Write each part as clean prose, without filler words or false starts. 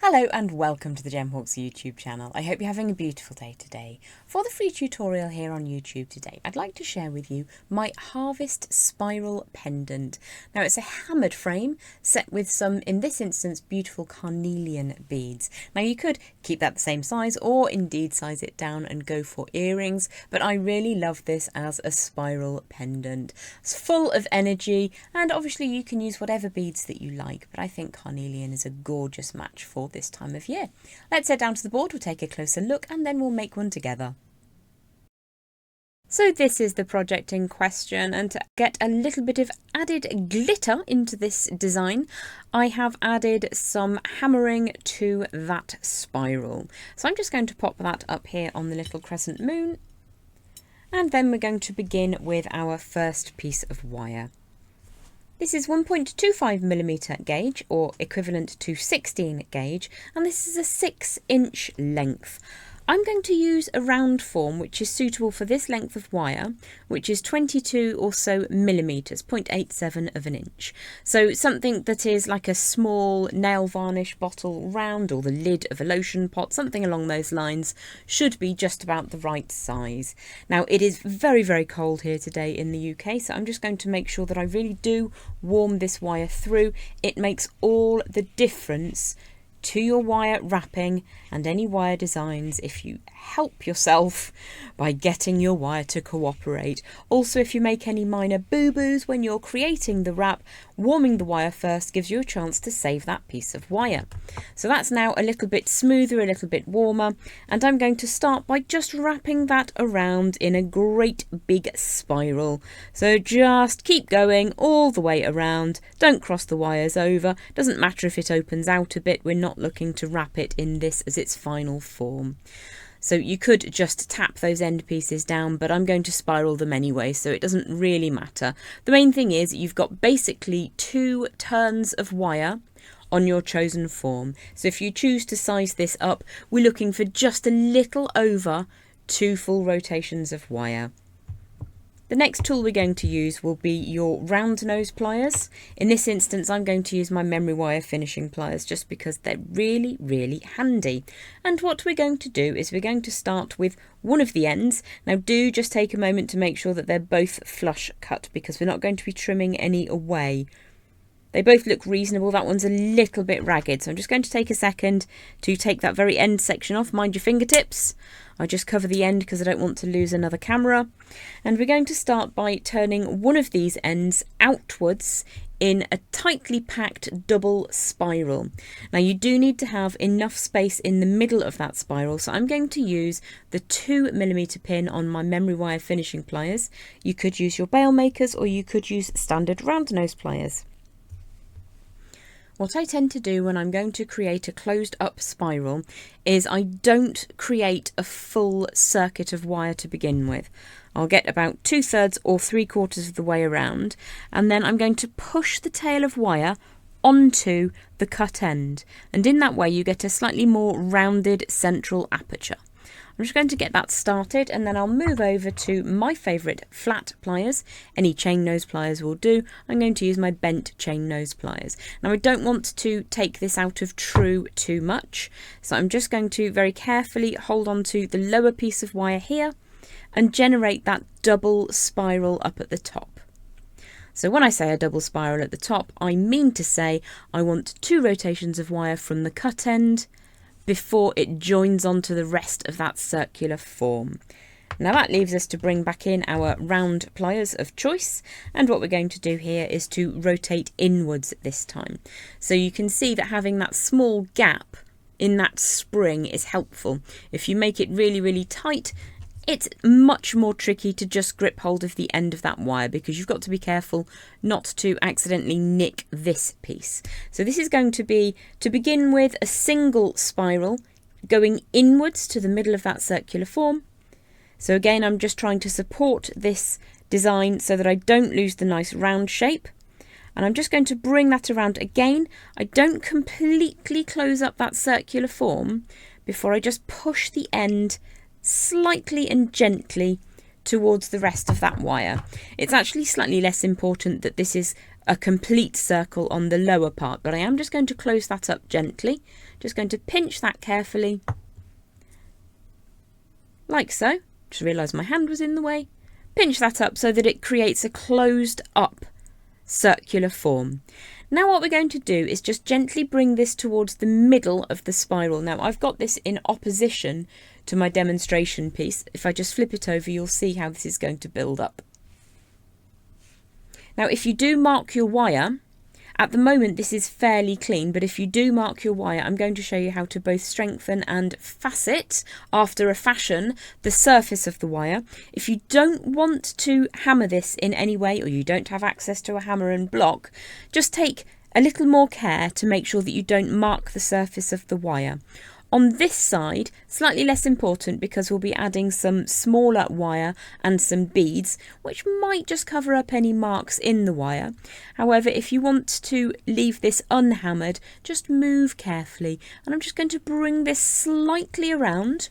Hello and welcome to the Gemhawks YouTube channel. I hope you're having a beautiful day today. For the free tutorial here on YouTube today, I'd like to share with you my Harvest Spiral Pendant. Now it's a hammered frame set with some, in this instance, beautiful Carnelian beads. Now you could keep that the same size or indeed size it down and go for earrings, but I really love this as a spiral pendant. It's full of energy and obviously you can use whatever beads that you like, but I think Carnelian is a gorgeous match for this time of year. Let's head down to the board, we'll take a closer look and then we'll make one together. So this is the project in question, and to get a little bit of added glitter into this design, I have added some hammering to that spiral. So I'm just going to pop that up here on the little crescent moon, and then we're going to begin with our first piece of wire. This is 1.25mm gauge, or equivalent to 16 gauge, and this is a 6-inch length. I'm going to use a round form which is suitable for this length of wire, which is 22 or so millimetres, 0.87 of an inch. So something that is like a small nail varnish bottle round, or the lid of a lotion pot, something along those lines, should be just about the right size. Now it is very, very cold here today in the UK, so I'm just going to make sure that I really do warm this wire through. It makes all the difference to your wire wrapping and any wire designs if you help yourself by getting your wire to cooperate. Also, if you make any minor boo-boos when you're creating the wrap, warming the wire first gives you a chance to save that piece of wire. So that's now a little bit smoother, a little bit warmer, and I'm going to start by just wrapping that around in a great big spiral. So just keep going all the way around, don't cross the wires over, doesn't matter if it opens out a bit, we're not looking to wrap it in this as its final form. So you could just tap those end pieces down, but I'm going to spiral them anyway, so it doesn't really matter. The main thing is you've got basically 2 turns of wire on your chosen form. So if you choose to size this up, we're looking for just a little over 2 full rotations of wire. The next tool we're going to use will be your round nose pliers. In this instance, I'm going to use my memory wire finishing pliers just because they're really, really handy. And what we're going to do is we're going to start with one of the ends. Now do just take a moment to make sure that they're both flush cut because we're not going to be trimming any away. They both look reasonable. That one's a little bit ragged, so I'm just going to take a second to take that very end section off. Mind your fingertips. I just cover the end because I don't want to lose another camera. And we're going to start by turning one of these ends outwards in a tightly packed double spiral. Now you do need to have enough space in the middle of that spiral, so I'm going to use the 2mm pin on my memory wire finishing pliers. You could use your bail makers or you could use standard round nose pliers. What I tend to do when I'm going to create a closed up spiral is I don't create a full circuit of wire to begin with. I'll get about 2/3 or 3/4 of the way around, and then I'm going to push the tail of wire onto the cut end, and in that way you get a slightly more rounded central aperture. I'm just going to get that started and then I'll move over to my favourite flat pliers. Any chain nose pliers will do. I'm going to use my bent chain nose pliers. Now I don't want to take this out of true too much, so I'm just going to very carefully hold on to the lower piece of wire here and generate that double spiral up at the top. So when I say a double spiral at the top, I mean to say I want 2 rotations of wire from the cut end before it joins onto the rest of that circular form. Now that leaves us to bring back in our round pliers of choice, and what we're going to do here is to rotate inwards this time. So you can see that having that small gap in that spring is helpful. If you make it really, really tight, it's much more tricky to just grip hold of the end of that wire because you've got to be careful not to accidentally nick this piece. So this is going to be, to begin with, a single spiral going inwards to the middle of that circular form. So again, I'm just trying to support this design so that I don't lose the nice round shape. And I'm just going to bring that around again. I don't completely close up that circular form before I just push the end slightly and gently towards the rest of that wire. It's actually slightly less important that this is a complete circle on the lower part, but I am just going to close that up gently Just going to pinch that carefully, like so. Just realised my hand was in the way. Pinch that up so that it creates a closed up circular form. Now what we're going to do is just gently bring this towards the middle of the spiral. Now I've got this in opposition to my demonstration piece. If I just flip it over, you'll see how this is going to build up. Now if you do mark your wire, at the moment this is fairly clean, but if you do mark your wire, I'm going to show you how to both strengthen and facet, after a fashion, the surface of the wire. If you don't want to hammer this in any way, or you don't have access to a hammer and block, just take a little more care to make sure that you don't mark the surface of the wire. On this side, slightly less important because we'll be adding some smaller wire and some beads, which might just cover up any marks in the wire. However, if you want to leave this unhammered, just move carefully. And I'm just going to bring this slightly around,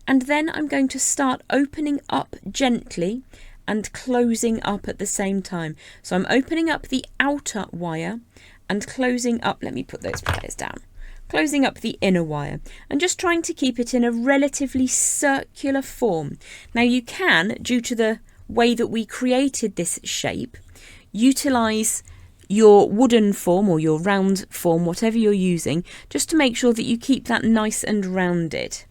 and then I'm going to start opening up gently and closing up at the same time. So I'm opening up the outer wire and closing up, let me put those pliers down. Closing up the inner wire and just trying to keep it in a relatively circular form. Now you can, due to the way that we created this shape, utilise your wooden form or your round form, whatever you're using, just to make sure that you keep that nice and rounded.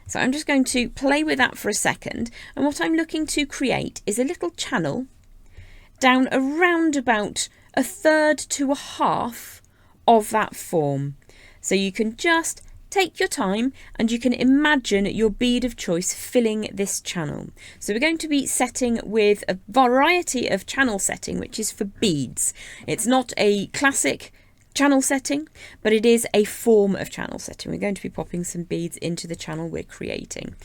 So I'm just going to play with that for a second, and what I'm looking to create is a little channel down around about 1/3 to 1/2 of that form. So you can just take your time and you can imagine your bead of choice filling this channel. So we're going to be setting with a variety of channel setting, which is for beads. It's not a classic channel setting, but it is a form of channel setting. We're going to be popping some beads into the channel we're creating.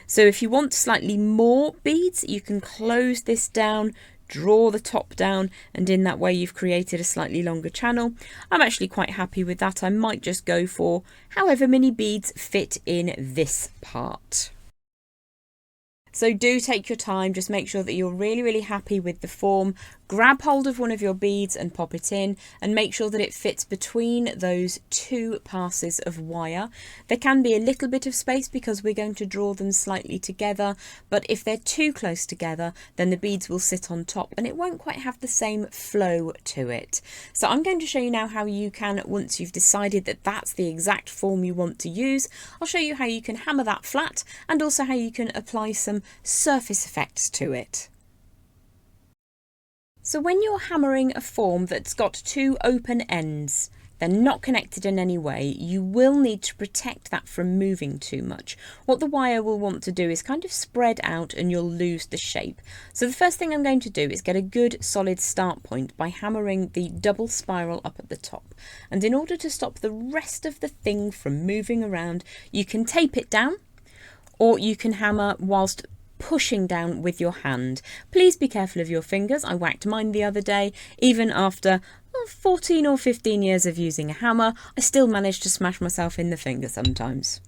So if you want slightly more beads, you can close this down, draw the top down, and in that way you've created a slightly longer channel. I'm actually quite happy with that. I might just go for however many beads fit in this part. So do take your time, just make sure that you're really happy with the form. Grab hold of one of your beads and pop it in, and make sure that it fits between those two passes of wire. There can be a little bit of space because we're going to draw them slightly together, but if they're too close together, then the beads will sit on top and it won't quite have the same flow to it. So I'm going to show you now how you can, once you've decided that that's the exact form you want to use, I'll show you how you can hammer that flat and also how you can apply some surface effects to it. So when you're hammering a form that's got two open ends, they're not connected in any way, you will need to protect that from moving too much. What the wire will want to do is kind of spread out and you'll lose the shape. So the first thing I'm going to do is get a good solid start point by hammering the double spiral up at the top. And in order to stop the rest of the thing from moving around, you can tape it down, or you can hammer whilst pushing down with your hand. Please be careful of your fingers. I whacked mine the other day. Even after 14 or 15 years of using a hammer, I still manage to smash myself in the finger sometimes.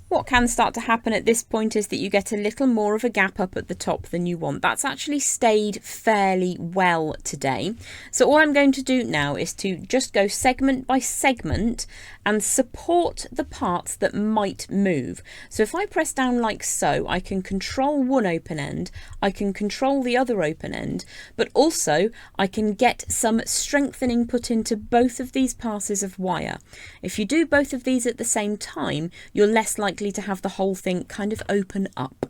What can start to happen at this point is that you get a little more of a gap up at the top than you want. That's actually stayed fairly well today. So all I'm going to do now is to just go segment by segment and support the parts that might move. So if I press down like so, I can control one open end, I can control the other open end, but also I can get some strengthening put into both of these passes of wire. If you do both of these at the same time, you're less likely to have the whole thing kind of open up.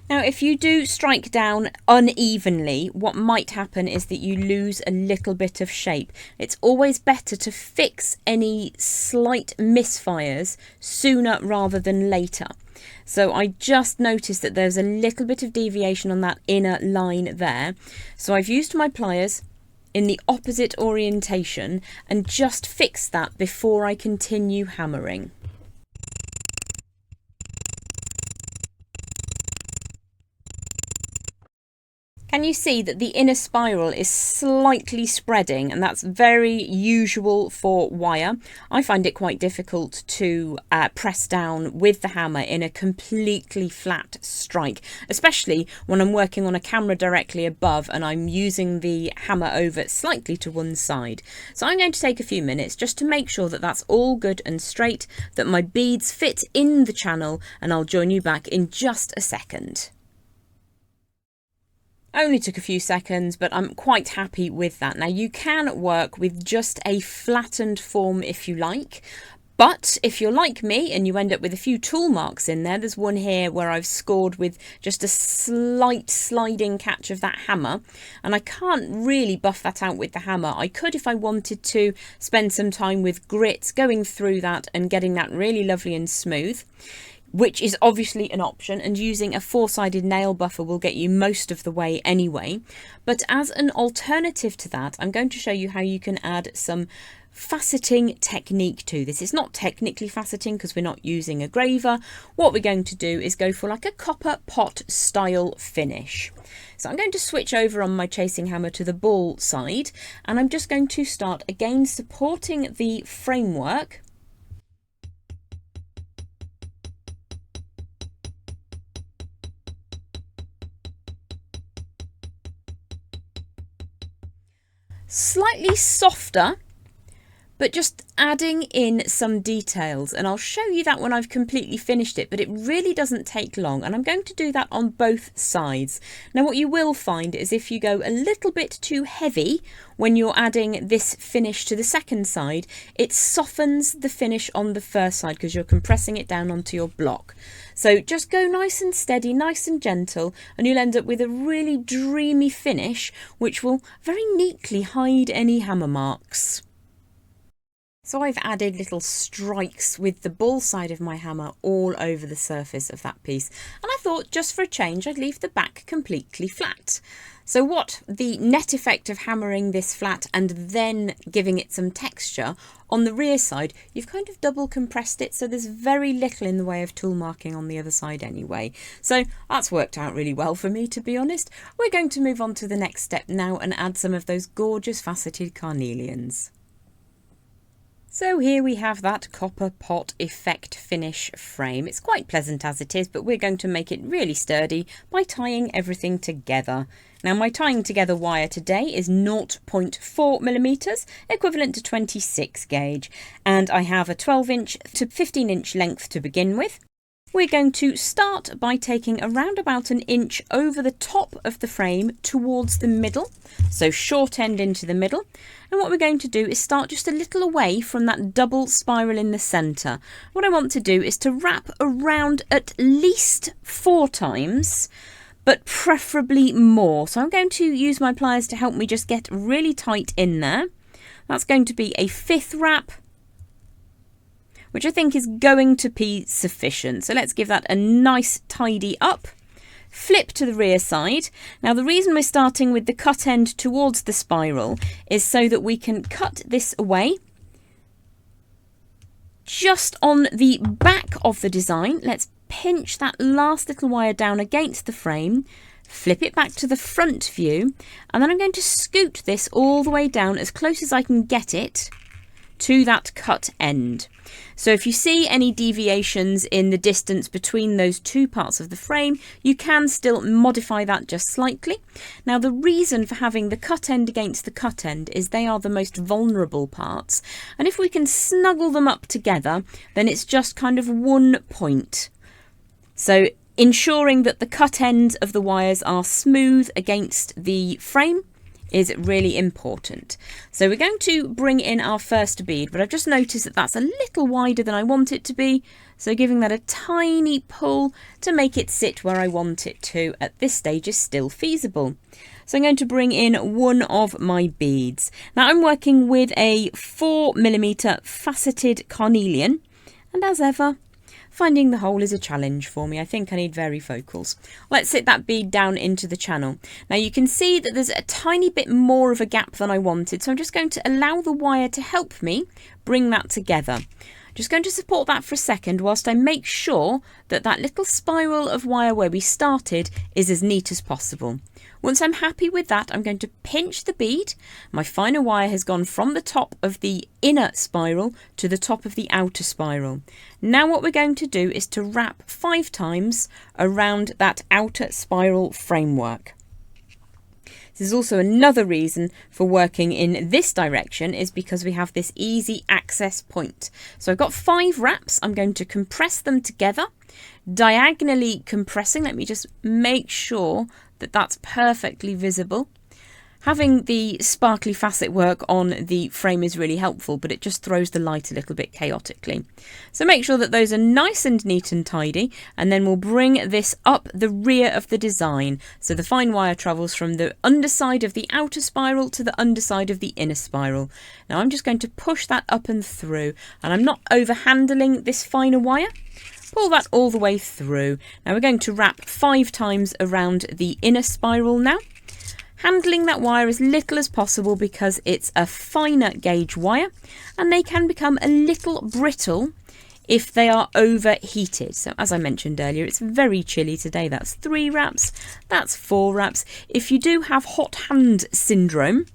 Now, if you do strike down unevenly, what might happen is that you lose a little bit of shape. It's always better to fix any slight misfires sooner rather than later. So I just noticed that there's a little bit of deviation on that inner line there. So I've used my pliers in the opposite orientation and just fix that before I continue hammering. Can you see that the inner spiral is slightly spreading, and that's very usual for wire. I find it quite difficult to press down with the hammer in a completely flat strike, especially when I'm working on a camera directly above and I'm using the hammer over slightly to one side. So I'm going to take a few minutes just to make sure that that's all good and straight, that my beads fit in the channel, and I'll join you back in just a second. Only took a few seconds, but I'm quite happy with that. Now you can work with just a flattened form if you like, but if you're like me and you end up with a few tool marks in there, there's one here where I've scored with just a slight sliding catch of that hammer, and I can't really buff that out with the hammer. I could, if I wanted to, spend some time with grit going through that and getting that really lovely and smooth, which is obviously an option, and using a four-sided nail buffer will get you most of the way anyway. But as an alternative to that, I'm going to show you how you can add some faceting technique to this. It's not technically faceting because we're not using a graver. What we're going to do is go for like a copper pot style finish. So I'm going to switch over on my chasing hammer to the ball side, and I'm just going to start again supporting the framework. Slightly softer, but just adding in some details, and I'll show you that when I've completely finished it, but it really doesn't take long, and I'm going to do that on both sides. Now what you will find is if you go a little bit too heavy when you're adding this finish to the second side, it softens the finish on the first side because you're compressing it down onto your block. So just go nice and steady, nice and gentle, and you'll end up with a really dreamy finish which will very neatly hide any hammer marks. So I've added little strikes with the ball side of my hammer all over the surface of that piece, and I thought just for a change I'd leave the back completely flat. So what the net effect of hammering this flat and then giving it some texture on the rear side, you've kind of double compressed it, so there's very little in the way of tool marking on the other side anyway. So that's worked out really well for me, to be honest. We're going to move on to the next step now and add some of those gorgeous faceted carnelians. So here we have that copper pot effect finish frame. It's quite pleasant as it is, but we're going to make it really sturdy by tying everything together. Now my tying together wire today is 0.4 millimeters, equivalent to 26 gauge, and I have a 12-inch to 15-inch length to begin with. We're going to start by taking around about an inch over the top of the frame towards the middle, so short end into the middle. And what we're going to do is start just a little away from that double spiral in the centre. What I want to do is to wrap around at least 4 times, but preferably more. So I'm going to use my pliers to help me just get really tight in there. That's going to be a 5th wrap, which I think is going to be sufficient. So let's give that a nice tidy up. Flip to the rear side. Now the reason we're starting with the cut end towards the spiral is so that we can cut this away. Just on the back of the design, let's pinch that last little wire down against the frame, flip it back to the front view, and then I'm going to scoot this all the way down as close as I can get it to that cut end. So if you see any deviations in the distance between those two parts of the frame, you can still modify that just slightly. Now the reason for having the cut end against the cut end is they are the most vulnerable parts, and if we can snuggle them up together, then it's just kind of one point. So ensuring that the cut ends of the wires are smooth against the frame is really important. So we're going to bring in our first bead, but I've just noticed that that's a little wider than I want it to be, so giving that a tiny pull to make it sit where I want it to at this stage is still feasible. So I'm going to bring in one of my beads. Now I'm working with a 4mm faceted carnelian, and as ever, finding the hole is a challenge for me. I think I need varifocals. Let's sit that bead down into the channel. Now you can see that there's a tiny bit more of a gap than I wanted, so I'm just going to allow the wire to help me bring that together. Just going to support that for a second whilst I make sure that that little spiral of wire where we started is as neat as possible. Once I'm happy with that, I'm going to pinch the bead. My finer wire has gone from the top of the inner spiral to the top of the outer spiral. Now what we're going to do is to wrap 5 times around that outer spiral framework. This is also another reason for working in this direction, is because we have this easy access point. So I've got 5 wraps. I'm going to compress them together, diagonally compressing. Let me just make sure that that's perfectly visible. Having the sparkly facet work on the frame is really helpful, but it just throws the light a little bit chaotically. So make sure that those are nice and neat and tidy, and then we'll bring this up the rear of the design. So the fine wire travels from the underside of the outer spiral to the underside of the inner spiral. Now I'm just going to push that up and through, and I'm not over handling this finer wire. Pull that all the way through. Now we're going to wrap 5 times around the inner spiral now. Handling that wire as little as possible because it's a finer gauge wire and they can become a little brittle if they are overheated. So as I mentioned earlier, it's very chilly today. That's 3 wraps, that's 4 wraps. If you do have hot hand syndrome,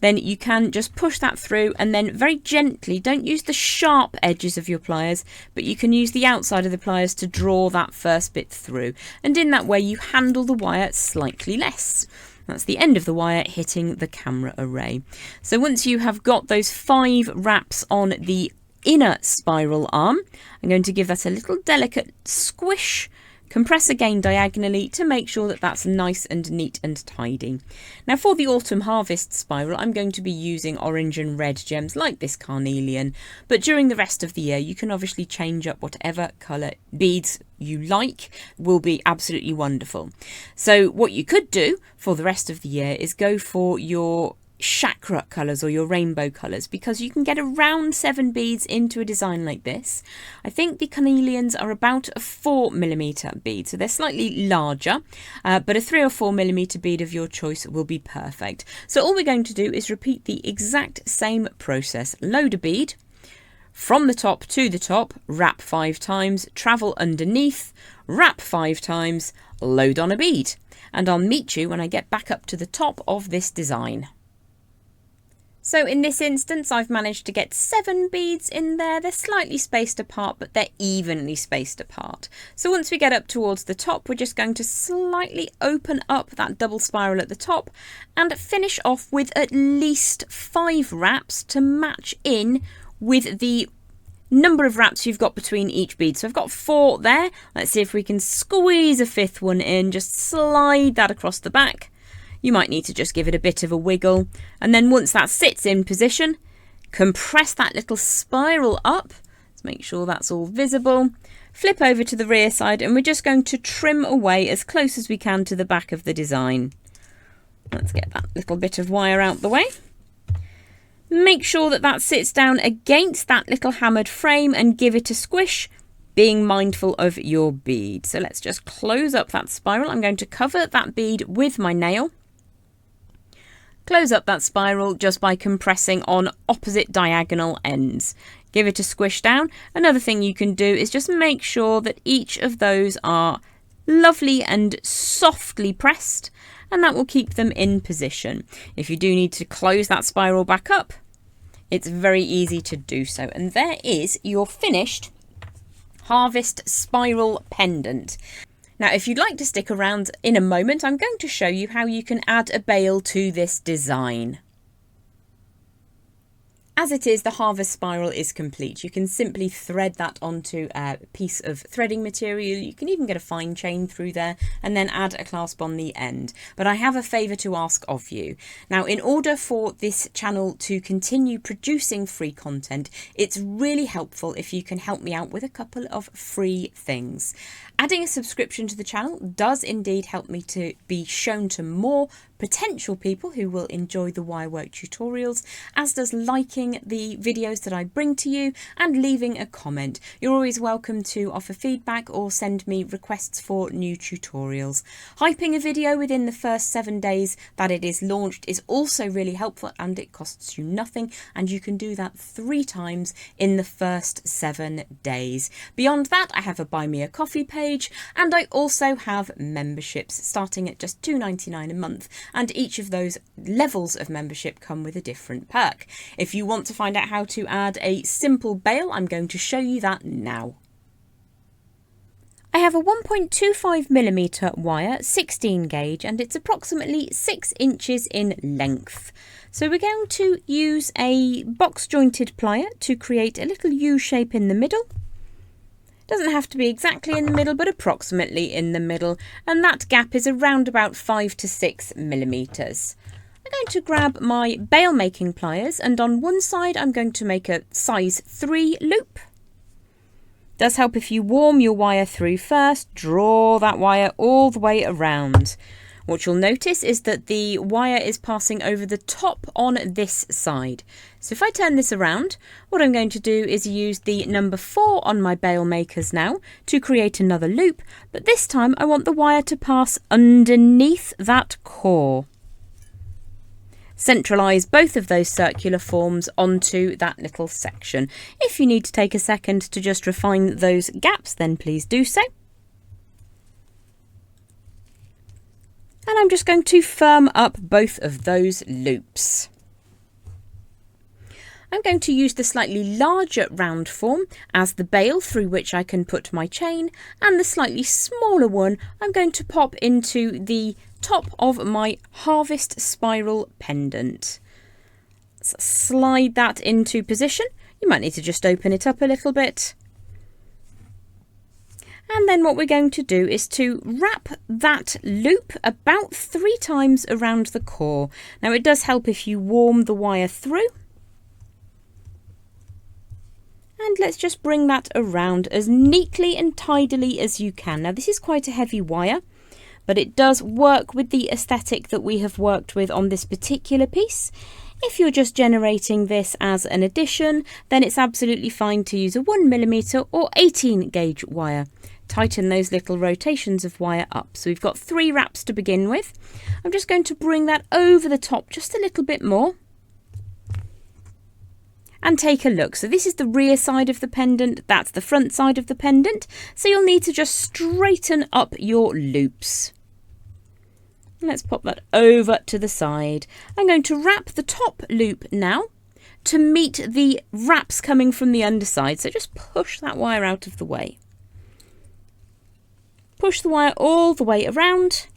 then you can just push that through and then very gently, don't use the sharp edges of your pliers, but you can use the outside of the pliers to draw that first bit through. And in that way, you handle the wire slightly less. That's the end of the wire hitting the camera array. So once you have got those 5 wraps on the inner spiral arm, I'm going to give that a little delicate squish. Compress again diagonally to make sure that that's nice and neat and tidy. Now for the Autumn Harvest Spiral, I'm going to be using orange and red gems like this Carnelian, but during the rest of the year you can obviously change up whatever colour beads you like, will be absolutely wonderful. So what you could do for the rest of the year is go for your Chakra colours or your rainbow colours, because you can get around 7 beads into a design like this. I think the Carnelians are about a 4mm bead, so they're slightly larger, but a 3 or 4mm bead of your choice will be perfect. So all we're going to do is repeat the exact same process. Load a bead from the top to the top, wrap 5 times, travel underneath, wrap 5 times, load on a bead, and I'll meet you when I get back up to the top of this design. So in this instance, I've managed to get 7 beads in there. They're slightly spaced apart, but they're evenly spaced apart. So once we get up towards the top, we're just going to slightly open up that double spiral at the top and finish off with at least 5 wraps to match in with the number of wraps you've got between each bead. So I've got 4 there. Let's see if we can squeeze a 5th one in. Just slide that across the back. You might need to just give it a bit of a wiggle. And then once that sits in position, compress that little spiral up. Let's make sure that's all visible. Flip over to the rear side and we're just going to trim away as close as we can to the back of the design. Let's get that little bit of wire out the way. Make sure that that sits down against that little hammered frame and give it a squish, being mindful of your bead. So let's just close up that spiral. I'm going to cover that bead with my nail. Close up that spiral just by compressing on opposite diagonal ends. Give it a squish down. Another thing you can do is just make sure that each of those are lovely and softly pressed, and that will keep them in position. If you do need to close that spiral back up, it's very easy to do so. And there is your finished Harvest Spiral Pendant. Now, if you'd like to stick around in a moment, I'm going to show you how you can add a bail to this design. As it is, the Harvest Spiral is complete. You can simply thread that onto a piece of threading material. You can even get a fine chain through there and then add a clasp on the end. But I have a favour to ask of you. Now, in order for this channel to continue producing free content, it's really helpful if you can help me out with a couple of free things. Adding a subscription to the channel does indeed help me to be shown to more potential people who will enjoy the wire work tutorials, as does liking the videos that I bring to you and leaving a comment. You're always welcome to offer feedback or send me requests for new tutorials. Hyping a video within the first 7 days that it is launched is also really helpful, and it costs you nothing, and you can do that 3 times in the first 7 days. Beyond that, I have a Buy Me a Coffee page, and I also have memberships starting at just $2.99 a month, and each of those levels of membership come with a different perk. If you want to find out how to add a simple bail, I'm going to show you that now. I have a 1.25mm wire, 16 gauge, and it's approximately 6 inches in length. So we're going to use a box jointed plier to create a little U shape in the middle. Doesn't have to be exactly in the middle, but approximately in the middle, and that gap is around about 5 to 6 millimeters. I'm going to grab my bail making pliers, and on one side I'm going to make a size 3 loop. Does help if you warm your wire through first. Draw that wire all the way around. What you'll notice is that the wire is passing over the top on this side. So if I turn this around, what I'm going to do is use the number 4 on my bail makers now to create another loop, but this time I want the wire to pass underneath that core. Centralise both of those circular forms onto that little section. If you need to take a second to just refine those gaps, then please do so. And I'm just going to firm up both of those loops. I'm going to use the slightly larger round form as the bail through which I can put my chain, and the slightly smaller one I'm going to pop into the top of my Harvest Spiral Pendant. So slide that into position. You might need to just open it up a little bit. And then what we're going to do is to wrap that loop about 3 times around the core. Now it does help if you warm the wire through. And let's just bring that around as neatly and tidily as you can. Now this is quite a heavy wire, but it does work with the aesthetic that we have worked with on this particular piece. If you're just generating this as an addition, then it's absolutely fine to use a 1mm or 18 gauge wire. Tighten those little rotations of wire up. So we've got 3 wraps to begin with. I'm just going to bring that over the top just a little bit more. And take a look. So this is the rear side of the pendant, that's the front side of the pendant. So you'll need to just straighten up your loops. Let's pop that over to the side. I'm going to wrap the top loop now to meet the wraps coming from the underside. So just push that wire out of the way. Push the wire all the way around.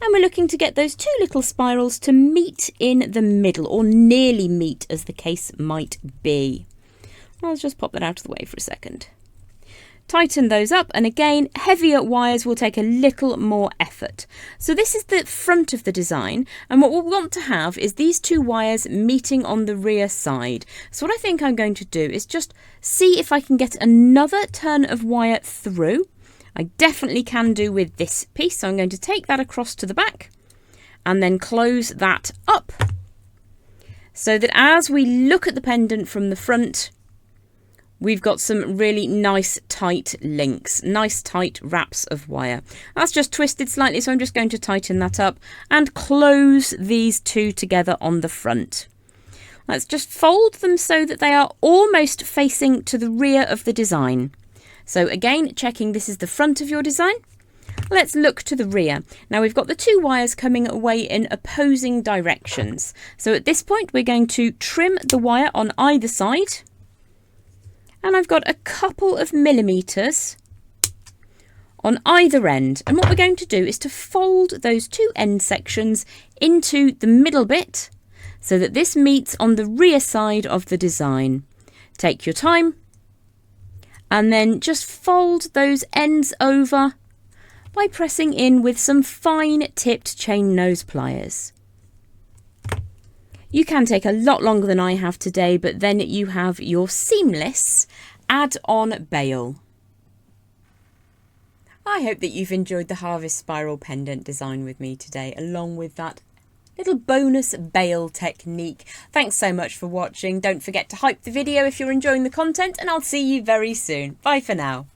And we're looking to get those 2 little spirals to meet in the middle, or nearly meet as the case might be. Let's just pop that out of the way for a second. Tighten those up, and again, heavier wires will take a little more effort. So this is the front of the design, and what we'll want to have is these 2 wires meeting on the rear side. So what I think I'm going to do is just see if I can get another turn of wire through. I definitely can do with this piece, so I'm going to take that across to the back and then close that up so that as we look at the pendant from the front, we've got some really nice tight links, nice tight wraps of wire. That's just twisted slightly, so I'm just going to tighten that up and close these 2 together on the front. Let's just fold them so that they are almost facing to the rear of the design. So again, checking this is the front of your design. Let's look to the rear. Now we've got the 2 wires coming away in opposing directions. So at this point, we're going to trim the wire on either side. And I've got a couple of millimeters on either end. And what we're going to do is to fold those 2 end sections into the middle bit so that this meets on the rear side of the design. Take your time. And then just fold those ends over by pressing in with some fine tipped chain nose pliers. You can take a lot longer than I have today, but then you have your seamless add-on bail. I hope that you've enjoyed the Harvest Spiral Pendant design with me today, along with that little bonus bail technique. Thanks so much for watching. Don't forget to hype the video if you're enjoying the content, and I'll see you very soon. Bye for now.